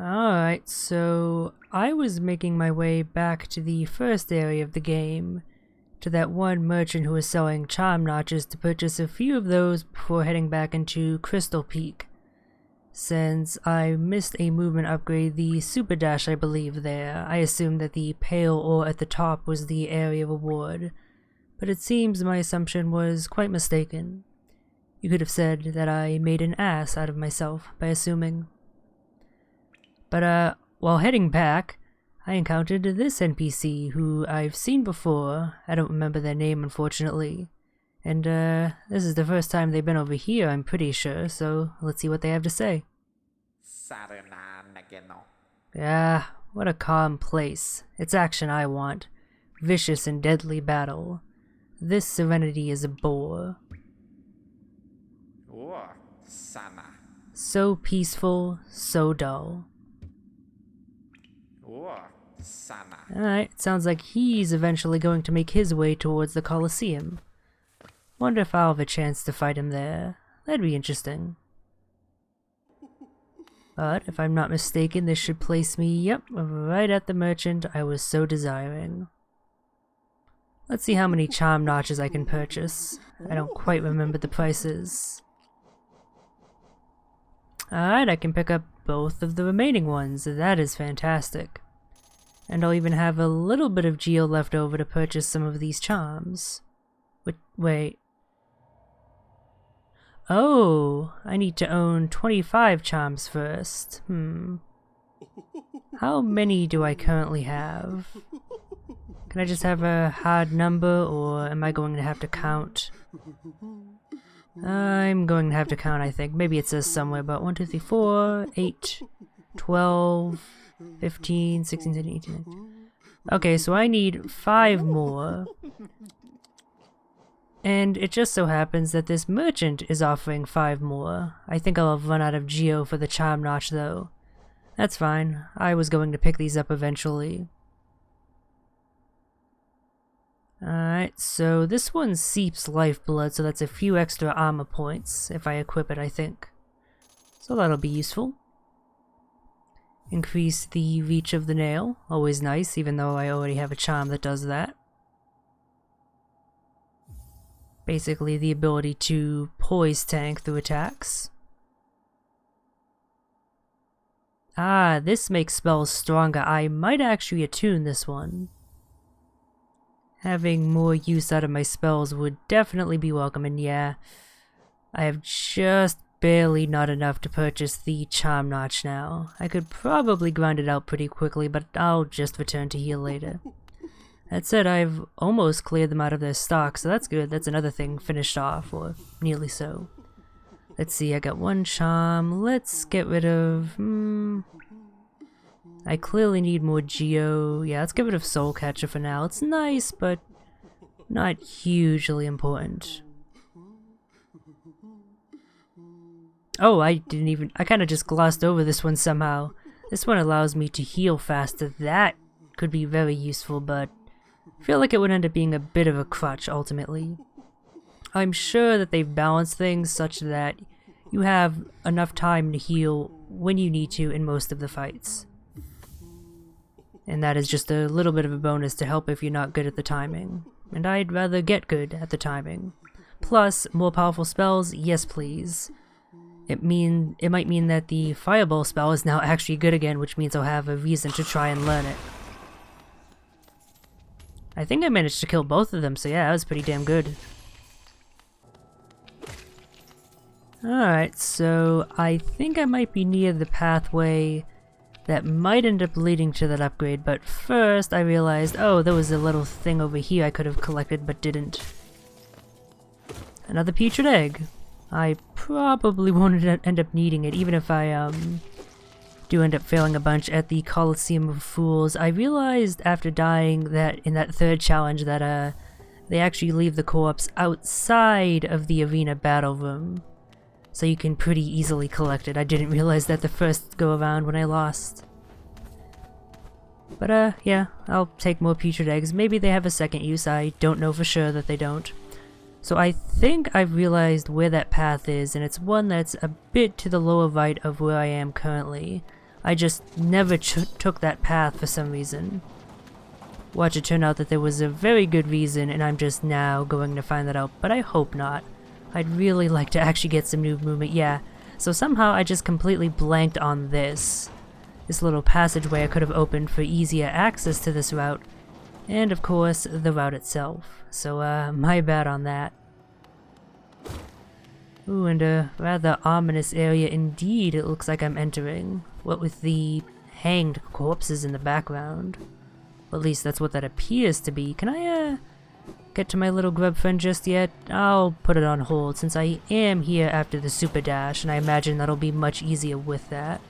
Alright, so I was making my way back to the first area of the game, to that one merchant who was selling charm notches to purchase a few of those before heading back into Crystal Peak. Since I missed a movement upgrade, the Super Dash I believe there, I assumed that the pale ore at the top was the area reward, but it seems my assumption was quite mistaken. You could have said that I made an ass out of myself by assuming. But while heading back, I encountered this NPC who I've seen before. I don't remember their name unfortunately. And this is the first time they've been over here, I'm pretty sure, so let's see what they have to say. Yeah, what a calm place. It's action I want. Vicious and deadly battle. This serenity is a bore. So peaceful, so dull. Alright, sounds like he's eventually going to make his way towards the Colosseum. Wonder if I'll have a chance to fight him there. That'd be interesting. But if I'm not mistaken, this should place me, yep, right at the merchant I was so desiring. Let's see how many charm notches I can purchase. I don't quite remember the prices. Alright, I can pick up both of the remaining ones. That is fantastic. And I'll even have a little bit of geo left over to purchase some of these charms. Wait. Oh, I need to own 25 charms first. How many do I currently have? Can I just have a hard number, or am I going to have to count? I'm going to have to count, I think. Maybe it says somewhere, but 1, 2, 3, 4, 8, 12, 15, 16, 17, 18, 19. Okay, so I need 5 more. And it just so happens that this merchant is offering 5 more. I think I'll have run out of geo for the charm notch though. That's fine. I was going to pick these up eventually. Alright, so this one seeps lifeblood, so that's a few extra armor points if I equip it, I think. So that'll be useful. Increase the reach of the nail, always nice, even though I already have a charm that does that. Basically the ability to poise tank through attacks. Ah, this makes spells stronger. I might actually attune this one. Having more use out of my spells would definitely be welcome, and yeah, I have just barely not enough to purchase the charm notch now. I could probably grind it out pretty quickly, but I'll just return to heal later. That said, I've almost cleared them out of their stock, so that's good. That's another thing finished off, or nearly so. Let's see, I got 1 charm. Let's get rid of... I clearly need more geo. Yeah, let's get rid of Soul Catcher for now. It's nice, but not hugely important. Oh, I kind of just glossed over this one somehow. This one allows me to heal faster. That could be very useful, but I feel like it would end up being a bit of a crutch ultimately. I'm sure that they've balanced things such that you have enough time to heal when you need to in most of the fights. And that is just a little bit of a bonus to help if you're not good at the timing. And I'd rather get good at the timing. Plus, more powerful spells, yes please. It might mean that the Fireball spell is now actually good again, which means I'll have a reason to try and learn it. I think I managed to kill both of them, so yeah, that was pretty damn good. Alright, so I think I might be near the pathway that might end up leading to that upgrade, but first I realized, oh, there was a little thing over here I could have collected but didn't. Another putrid egg. I probably won't end up needing it, even if I do end up failing a bunch at the Colosseum of Fools. I realized after dying that in that third challenge that they actually leave the corpse outside of the arena battle room, so you can pretty easily collect it. I didn't realize that the first go around when I lost. But yeah, I'll take more putrid eggs. Maybe they have a second use. I don't know for sure that they don't. So I think I've realized where that path is, and it's one that's a bit to the lower right of where I am currently. I just never took that path for some reason. Watch it turn out that there was a very good reason and I'm just now going to find that out, but I hope not. I'd really like to actually get some new movement, yeah. So somehow I just completely blanked on this. This little passageway I could have opened for easier access to this route. And of course, the route itself. So my bad on that. Ooh, and a rather ominous area indeed it looks like I'm entering. What with the hanged corpses in the background. Well, at least that's what that appears to be. Can I get to my little grub friend just yet? I'll put it on hold since I am here after the super dash, and I imagine that'll be much easier with that.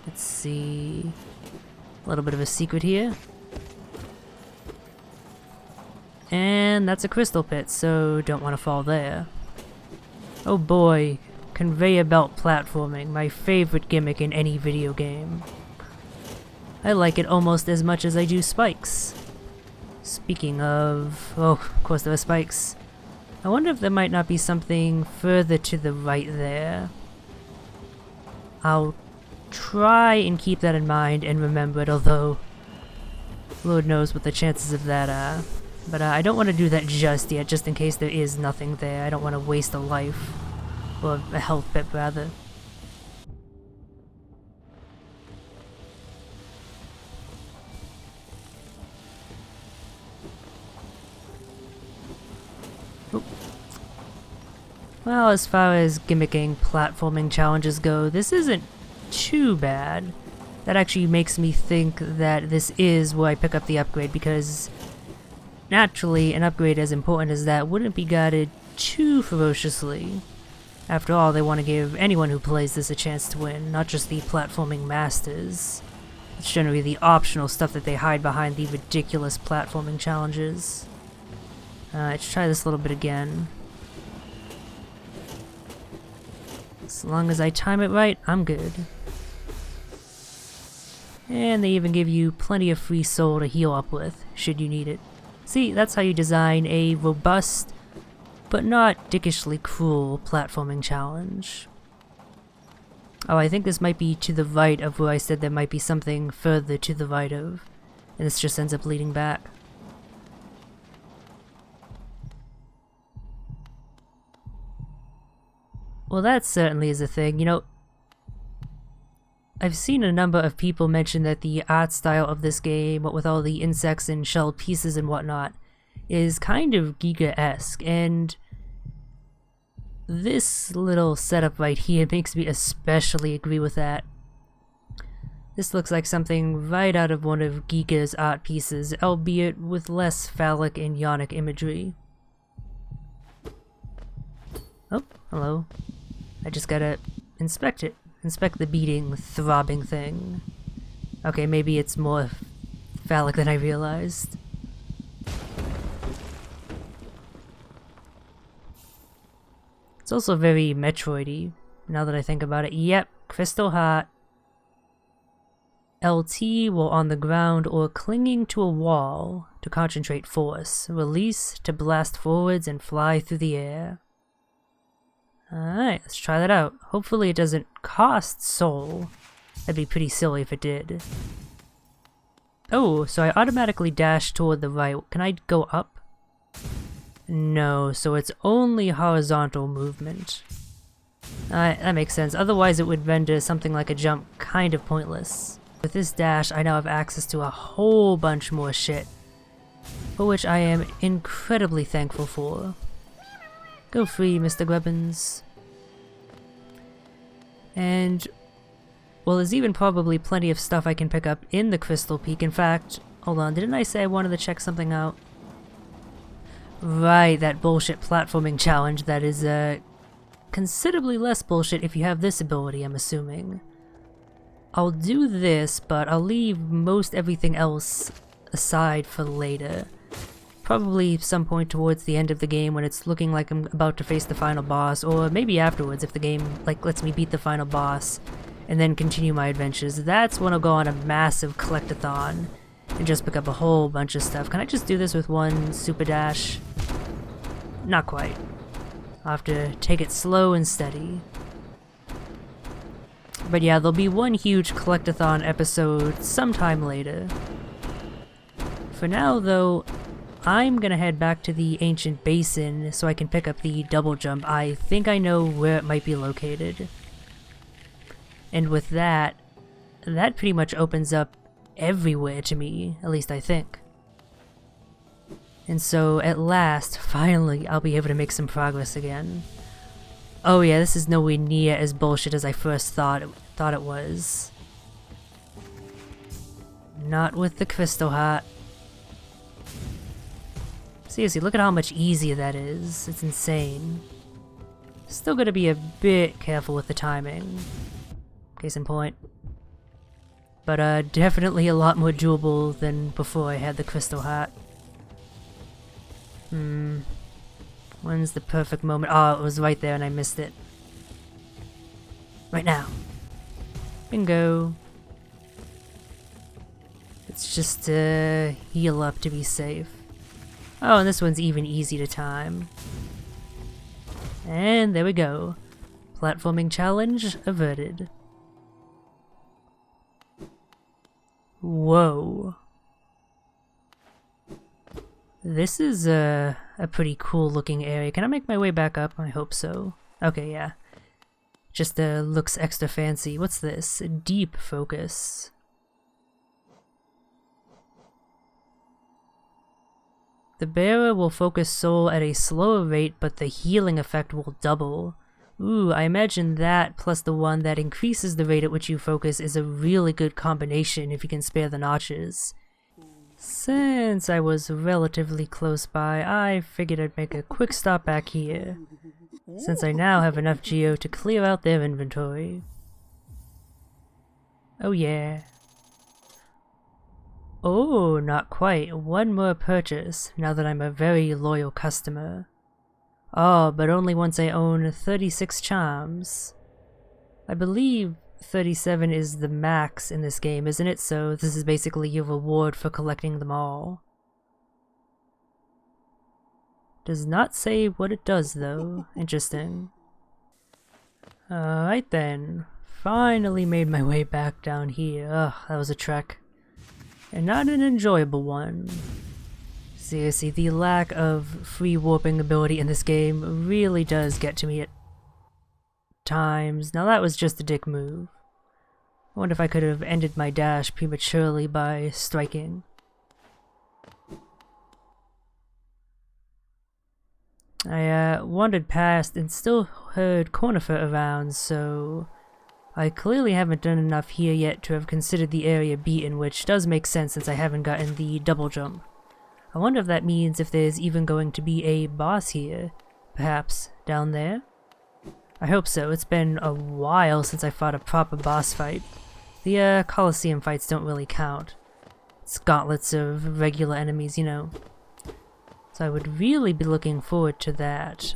Let's see. A little bit of a secret here. And that's a crystal pit, so don't want to fall there. Oh boy, conveyor belt platforming, my favorite gimmick in any video game. I like it almost as much as I do spikes. Speaking of... oh, of course there are spikes. I wonder if there might not be something further to the right there. I'll try and keep that in mind and remember it, although Lord knows what the chances of that are. But I don't want to do that just yet, just in case there is nothing there. I don't want to waste a life. Or a health bit, rather. Oop. Well, as far as gimmicking platforming challenges go, this isn't too bad. That actually makes me think that this is where I pick up the upgrade, because naturally, an upgrade as important as that wouldn't be guarded too ferociously. After all, they want to give anyone who plays this a chance to win, not just the platforming masters. It's generally the optional stuff that they hide behind the ridiculous platforming challenges. Let's try this a little bit again. As long as I time it right, I'm good. And they even give you plenty of free soul to heal up with, should you need it. See, that's how you design a robust, but not dickishly cruel platforming challenge. Oh, I think this might be to the right of where I said there might be something further to the right of, and this just ends up leading back. Well, that certainly is a thing. You know, I've seen a number of people mention that the art style of this game, what with all the insects and shell pieces and whatnot, is kind of Giga-esque, and this little setup right here makes me especially agree with that. This looks like something right out of one of Giga's art pieces, albeit with less phallic and yonic imagery. Oh, hello. I just gotta inspect it. Inspect the beating, throbbing thing. Okay, maybe it's more phallic than I realized. It's also very Metroid-y, now that I think about it. Yep, crystal heart. LT while on the ground or clinging to a wall to concentrate force. Release to blast forwards and fly through the air. Alright, let's try that out. Hopefully it doesn't cost soul. That'd be pretty silly if it did. Oh, so I automatically dash toward the right. Can I go up? No, so it's only horizontal movement. That makes sense. Otherwise it would render something like a jump kind of pointless. With this dash, I now have access to a whole bunch more shit, for which I am incredibly thankful for. Go free, Mr. Grubbins. And, well, there's even probably plenty of stuff I can pick up in the Crystal Peak. In fact, hold on, didn't I say I wanted to check something out? Right, that bullshit platforming challenge that is, considerably less bullshit if you have this ability, I'm assuming. I'll do this, but I'll leave most everything else aside for later. Probably some point towards the end of the game when it's looking like I'm about to face the final boss, or maybe afterwards if the game lets me beat the final boss and then continue my adventures. That's when I'll go on a massive collectathon and just pick up a whole bunch of stuff. Can I just do this with one super dash? Not quite. I'll have to take it slow and steady. But yeah, there'll be one huge collectathon episode sometime later. For now, though, I'm gonna head back to the ancient basin so I can pick up the double jump. I think I know where it might be located. And with that pretty much opens up everywhere to me, at least I think. And so, at last, finally, I'll be able to make some progress again. Oh yeah, this is nowhere near as bullshit as I first thought it was. Not with the crystal heart. Seriously, look at how much easier that is. It's insane. Still gotta be a bit careful with the timing. Case in point. But definitely a lot more doable than before I had the crystal heart. When's the perfect moment? Oh, it was right there and I missed it. Right now. Bingo. It's just to heal up to be safe. Oh, and this one's even easy to time. And there we go. Platforming challenge averted. Whoa. This is a pretty cool looking area. Can I make my way back up? I hope so. Okay, yeah. Just looks extra fancy. What's this? Deep focus. The bearer will focus soul at a slower rate, but the healing effect will double. Ooh, I imagine that plus the one that increases the rate at which you focus is a really good combination if you can spare the notches. Since I was relatively close by, I figured I'd make a quick stop back here, since I now have enough geo to clear out their inventory. Oh yeah. Oh, not quite. One more purchase, now that I'm a very loyal customer. Oh, but only once I own 36 charms. I believe 37 is the max in this game, isn't it? So this is basically your reward for collecting them all. Does not say what it does though. Interesting. Alright then. Finally made my way back down here. Ugh, that was a trek. And not an enjoyable one. Seriously, the lack of free warping ability in this game really does get to me at times. Now that was just a dick move. I wonder if I could have ended my dash prematurely by striking. I wandered past and still heard Cornifer around, so I clearly haven't done enough here yet to have considered the area beaten, which does make sense since I haven't gotten the double jump. I wonder if that means if there's even going to be a boss here. Perhaps down there? I hope so. It's been a while since I fought a proper boss fight. The Colosseum fights don't really count. It's gauntlets of regular enemies, you know. So I would really be looking forward to that.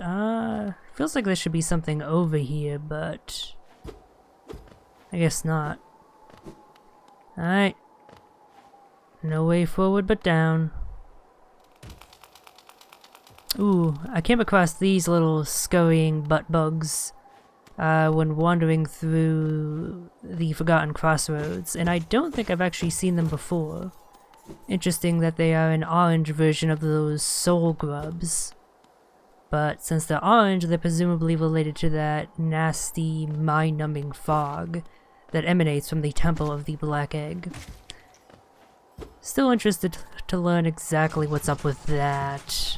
Feels like there should be something over here, but I guess not. Alright. No way forward but down. Ooh, I came across these little scurrying butt bugs when wandering through the Forgotten Crossroads, and I don't think I've actually seen them before. Interesting that they are an orange version of those soul grubs. But since they're orange, they're presumably related to that nasty, mind-numbing fog that emanates from the Temple of the Black Egg. Still interested to learn exactly what's up with that.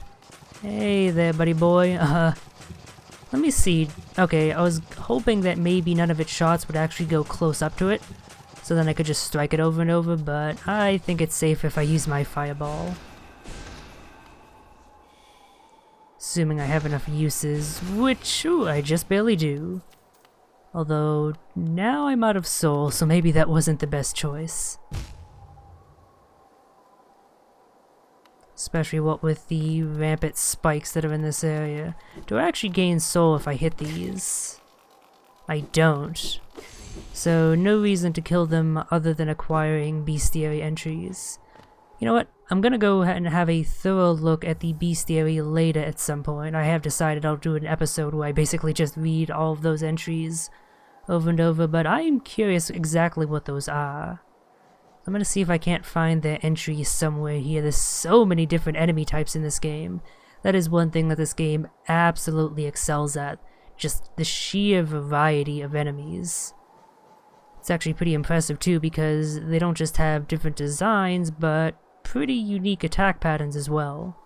Hey there, buddy boy. Let me see. Okay, I was hoping that maybe none of its shots would actually go close up to it, so then I could just strike it over and over, but I think it's safe if I use my fireball. Assuming I have enough uses, which, ooh, I just barely do. Although, now I'm out of soul, so maybe that wasn't the best choice. Especially what with the rampant spikes that are in this area. Do I actually gain soul if I hit these? I don't. So no reason to kill them other than acquiring bestiary entries. You know what? I'm gonna go ahead and have a thorough look at the bestiary later at some point. I have decided I'll do an episode where I basically just read all of those entries over and over, but I am curious exactly what those are. I'm gonna see if I can't find their entry somewhere here. There's so many different enemy types in this game. That is one thing that this game absolutely excels at. Just the sheer variety of enemies. It's actually pretty impressive too, because they don't just have different designs, but pretty unique attack patterns as well.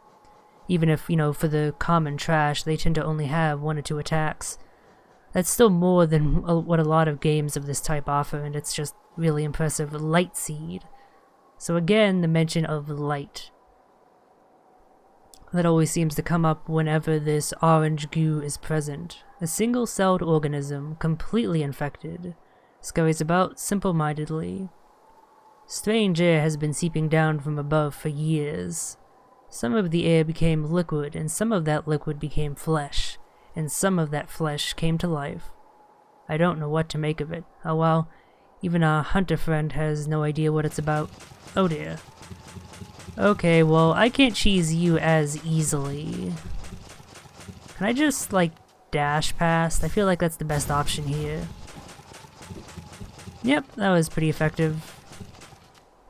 Even if, you know, for the common trash, they tend to only have 1 or 2 attacks. That's still more than what a lot of games of this type offer, and it's just really impressive. Light Seed. So again, the mention of light. That always seems to come up whenever this orange goo is present. A single-celled organism, completely infected, scurries about simple-mindedly. Strange air has been seeping down from above for years. Some of the air became liquid, and some of that liquid became flesh, and some of that flesh came to life. I don't know what to make of it. Oh well, even our hunter friend has no idea what it's about. Oh dear. Okay, well, I can't cheese you as easily. Can I just, like, dash past? I feel like that's the best option here. Yep, that was pretty effective.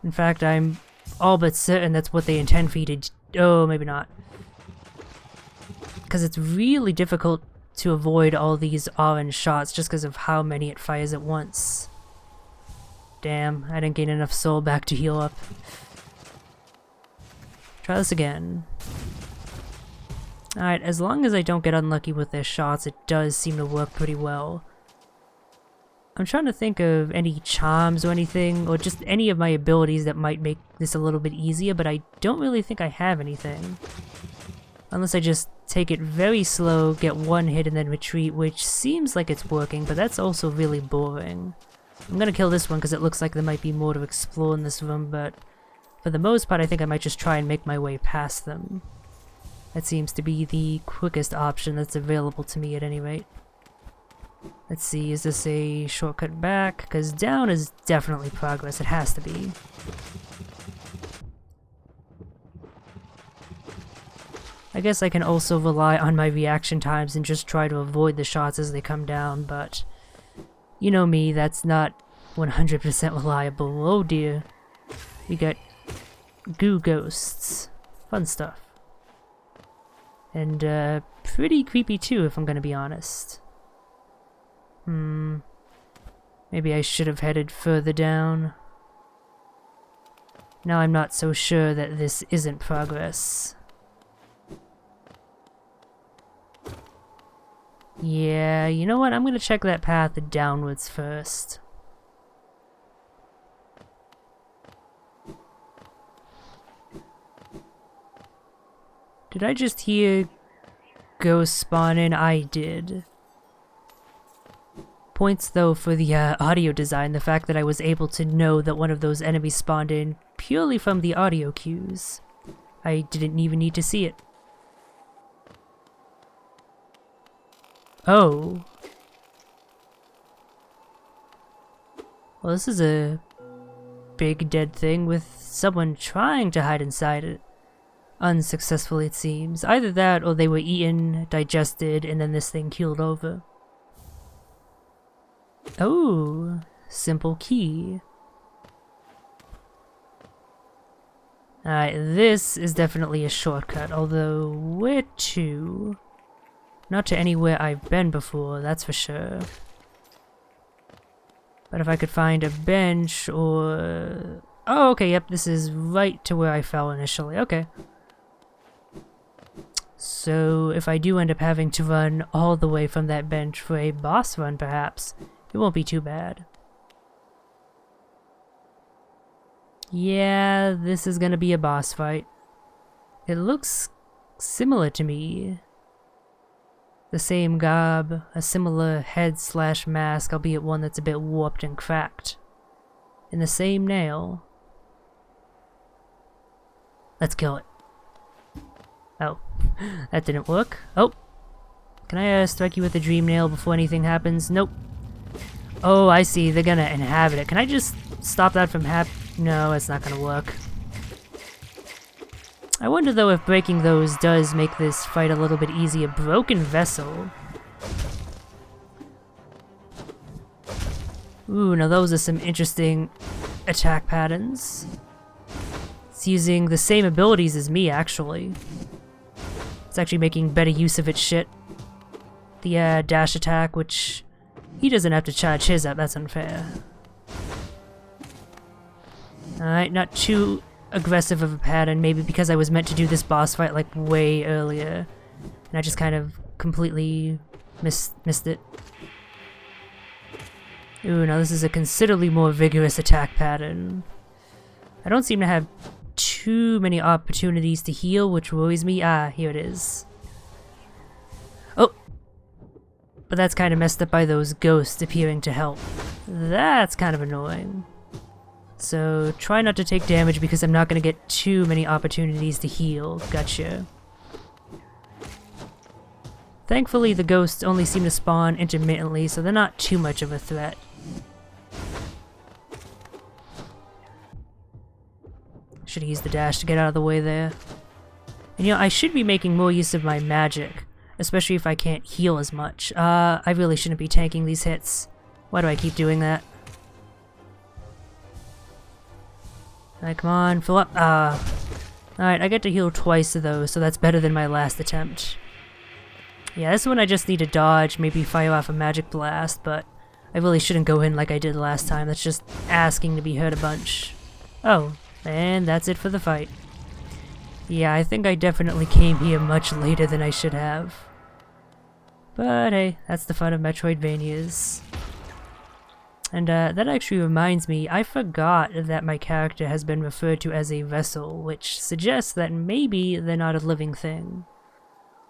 In fact, I'm all but certain that's what they intend for you to... Oh, maybe not. Because it's really difficult to avoid all these orange shots just because of how many it fires at once. Damn, I didn't gain enough soul back to heal up. Try this again. Alright, as long as I don't get unlucky with their shots, it does seem to work pretty well. I'm trying to think of any charms or anything, or just any of my abilities that might make this a little bit easier, but I don't really think I have anything. Unless I just take it very slow, get 1 hit and then retreat, which seems like it's working, but that's also really boring. I'm gonna kill this one because it looks like there might be more to explore in this room, but for the most part I think I might just try and make my way past them. That seems to be the quickest option that's available to me at any rate. Let's see, is this a shortcut back? Because down is definitely progress, it has to be. I guess I can also rely on my reaction times and just try to avoid the shots as they come down, but you know me, that's not 100% reliable. Oh dear. We got goo ghosts. Fun stuff. And pretty creepy too, if I'm gonna be honest. Maybe I should have headed further down. Now I'm not so sure that this isn't progress. Yeah, you know what? I'm gonna check that path downwards first. Did I just hear ghosts spawn in? I did. Points though for the audio design, the fact that I was able to know that one of those enemies spawned in purely from the audio cues. I didn't even need to see it. Oh. Well, this is a big dead thing with someone trying to hide inside it. Unsuccessfully, it seems. Either that or they were eaten, digested, and then this thing keeled over. Oh, simple key. Alright, this is definitely a shortcut, although where to? Not to anywhere I've been before, that's for sure. But if I could find a bench or... Oh, okay, yep, this is right to where I fell initially, okay. So, if I do end up having to run all the way from that bench for a boss run, perhaps, it won't be too bad. Yeah, this is gonna be a boss fight. It looks similar to me. The same garb, a similar head/mask, albeit one that's a bit warped and cracked. And the same nail. Let's kill it. Oh, that didn't work. Oh, can I strike you with the dream nail before anything happens? Nope. Oh, I see, they're gonna inhabit it. Can I just stop that from No, it's not gonna work. I wonder though if breaking those does make this fight a little bit easier. Broken vessel. Ooh, now those are some interesting attack patterns. It's using the same abilities as me, actually. It's actually making better use of its shit. The dash attack, which he doesn't have to charge his up, that's unfair. Alright, not too aggressive of a pattern, maybe because I was meant to do this boss fight like way earlier. And I just kind of completely missed it. Ooh, now this is a considerably more vigorous attack pattern. I don't seem to have too many opportunities to heal, which worries me. Ah, here it is. Oh! But that's kind of messed up by those ghosts appearing to help. That's kind of annoying. So, try not to take damage because I'm not going to get too many opportunities to heal. Gotcha. Thankfully, the ghosts only seem to spawn intermittently, so they're not too much of a threat. Should have used the dash to get out of the way there. And you know, I should be making more use of my magic, especially if I can't heal as much. I really shouldn't be tanking these hits. Why do I keep doing that? Alright, come on, fill up. Alright, I get to heal twice of those, so that's better than my last attempt. Yeah, this one I just need to dodge, maybe fire off a magic blast, but I really shouldn't go in like I did last time. That's just asking to be hurt a bunch. Oh, and that's it for the fight. Yeah, I think I definitely came here much later than I should have. But hey, that's the fun of Metroidvanias. And that actually reminds me, I forgot that my character has been referred to as a vessel, which suggests that maybe they're not a living thing.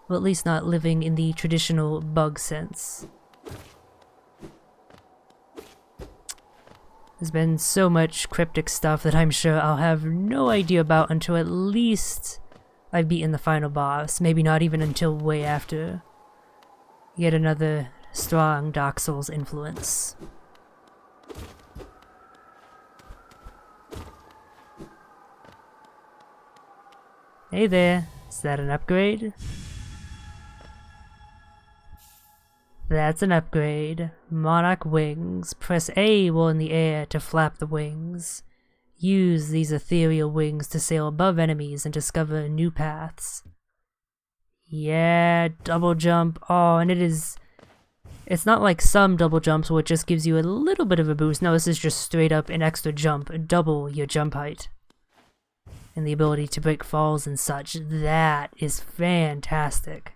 Well, at least not living in the traditional bug sense. There's been so much cryptic stuff that I'm sure I'll have no idea about until at least I've beaten the final boss, maybe not even until way after. Yet another strong Dark Souls influence. Hey there, is that an upgrade? That's an upgrade. Monarch wings. Press A while in the air to flap the wings. Use these ethereal wings to sail above enemies and discover new paths. Yeah, double jump. Oh, and it's not like some double jumps where it just gives you a little bit of a boost. No, this is just straight up an extra jump. Double your jump height. And the ability to break falls and such. That is fantastic.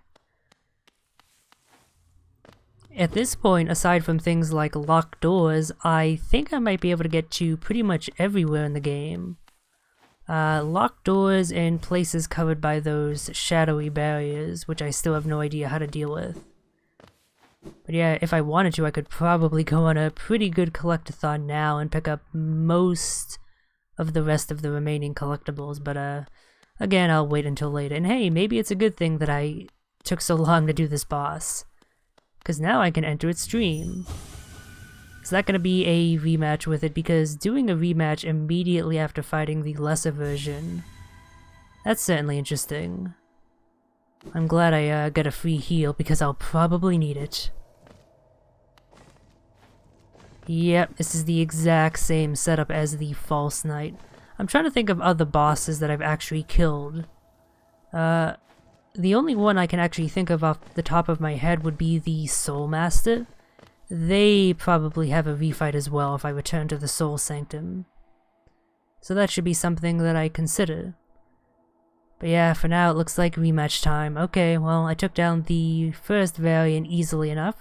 At this point, aside from things like locked doors, I think I might be able to get to pretty much everywhere in the game. Locked doors and places covered by those shadowy barriers, which I still have no idea how to deal with. But yeah, if I wanted to, I could probably go on a pretty good collectathon now and pick up most of the rest of the remaining collectibles, but again, I'll wait until later. And hey, maybe it's a good thing that I took so long to do this boss. Because now I can enter its stream. Is that going to be a rematch with it? Because doing a rematch immediately after fighting the lesser version, that's certainly interesting. I'm glad I got a free heal because I'll probably need it. Yep, this is the exact same setup as the False Knight. I'm trying to think of other bosses that I've actually killed. The only one I can actually think of off the top of my head would be the Soul Master. They probably have a refight as well if I return to the Soul Sanctum. So that should be something that I consider. But yeah, for now it looks like rematch time. Okay, well I took down the first variant easily enough.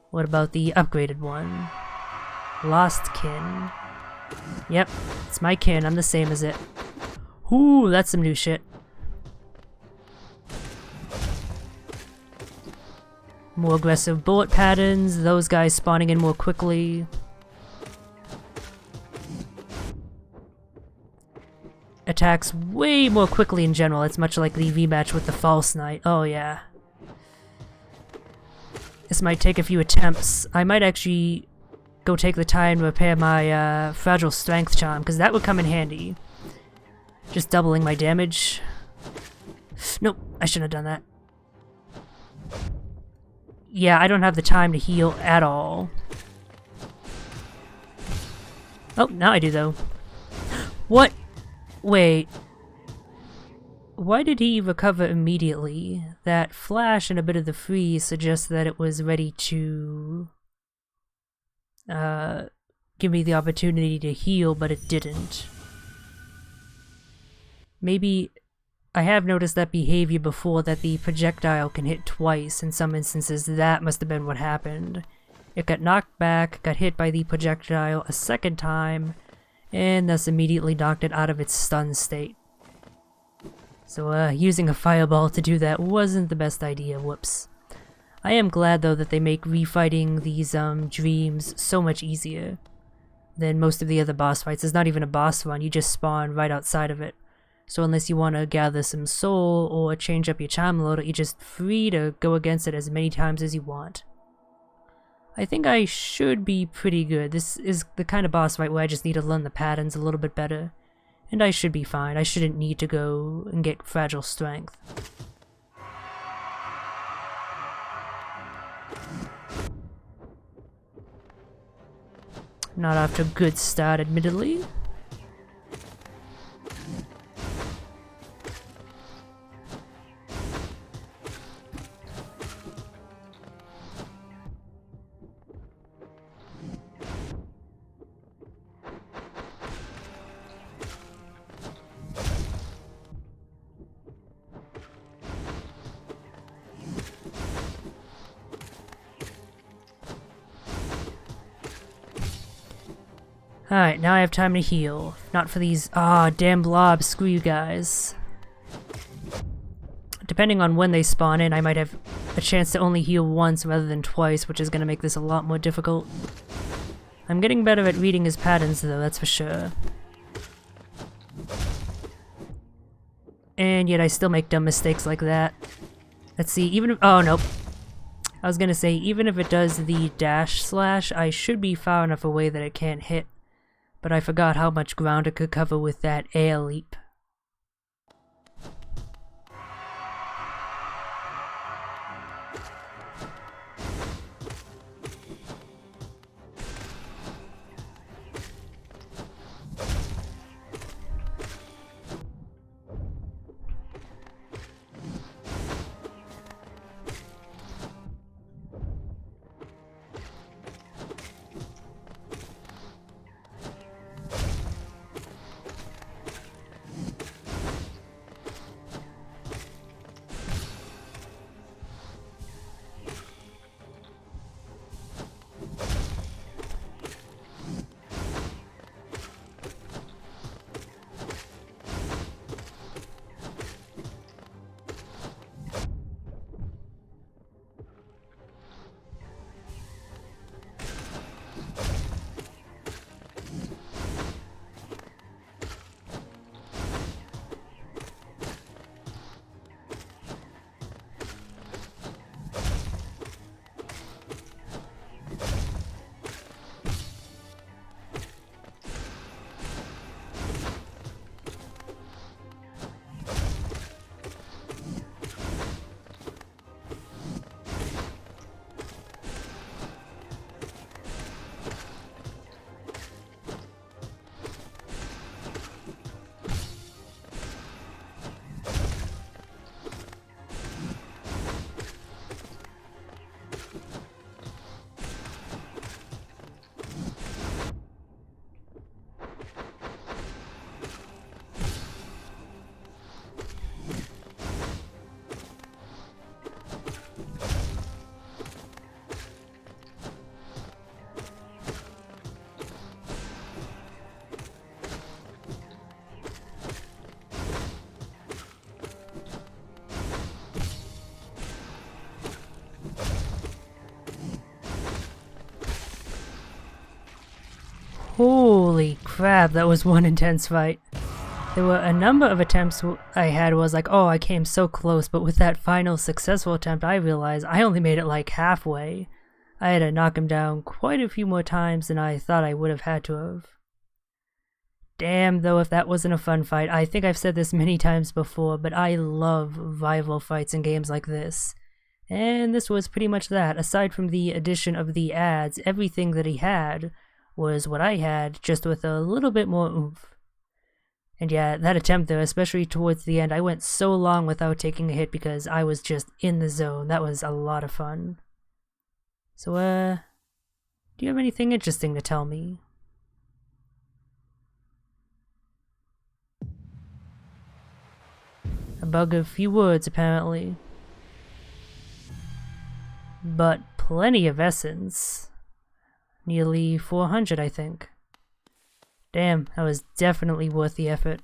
What about the upgraded one? Lost Kin. Yep, it's my kin, I'm the same as it. Ooh, that's some new shit. More aggressive bullet patterns, those guys spawning in more quickly. Attacks way more quickly in general, it's much like the rematch with the False Knight. Oh yeah. This might take a few attempts. I might actually go take the time to repair my Fragile Strength Charm, because that would come in handy. Just doubling my damage. Nope, I shouldn't have done that. Yeah, I don't have the time to heal at all. Oh, now I do though. What? Wait. Why did he recover immediately? That flash and a bit of the freeze suggests that it was ready to give me the opportunity to heal, but it didn't. Maybe I have noticed that behavior before, that the projectile can hit twice. In some instances, that must have been what happened. It got knocked back, got hit by the projectile a second time, and thus immediately knocked it out of its stun state. So using a fireball to do that wasn't the best idea, whoops. I am glad though that they make refighting these dreams so much easier than most of the other boss fights. It's not even a boss run, you just spawn right outside of it. So unless you want to gather some soul or change up your charm loader, you're just free to go against it as many times as you want. I think I should be pretty good. This is the kind of boss fight where I just need to learn the patterns a little bit better. And I should be fine. I shouldn't need to go and get fragile strength. Not off to a good start, admittedly. Alright, now I have time to heal. Not for these damn blobs, screw you guys. Depending on when they spawn in, I might have a chance to only heal once rather than twice, which is going to make this a lot more difficult. I'm getting better at reading his patterns though, that's for sure. And yet I still make dumb mistakes like that. Let's see, even if— oh, nope. I was gonna say, even if it does the dash slash, I should be far enough away that it can't hit. But I forgot how much ground it could cover with that air leap. Holy crap, that was one intense fight. There were a number of attempts I had where I was like, oh, I came so close, but with that final successful attempt, I realized I only made it like halfway. I had to knock him down quite a few more times than I thought I would have had to have. Damn, though, if that wasn't a fun fight. I think I've said this many times before, but I love rival fights in games like this. And this was pretty much that. Aside from the addition of the ads, everything that he had was what I had, just with a little bit more oomph. And yeah, that attempt there, especially towards the end, I went so long without taking a hit because I was just in the zone. That was a lot of fun. So, do you have anything interesting to tell me? A bug of few words, apparently. But plenty of essence. Nearly 400, I think. Damn, that was definitely worth the effort.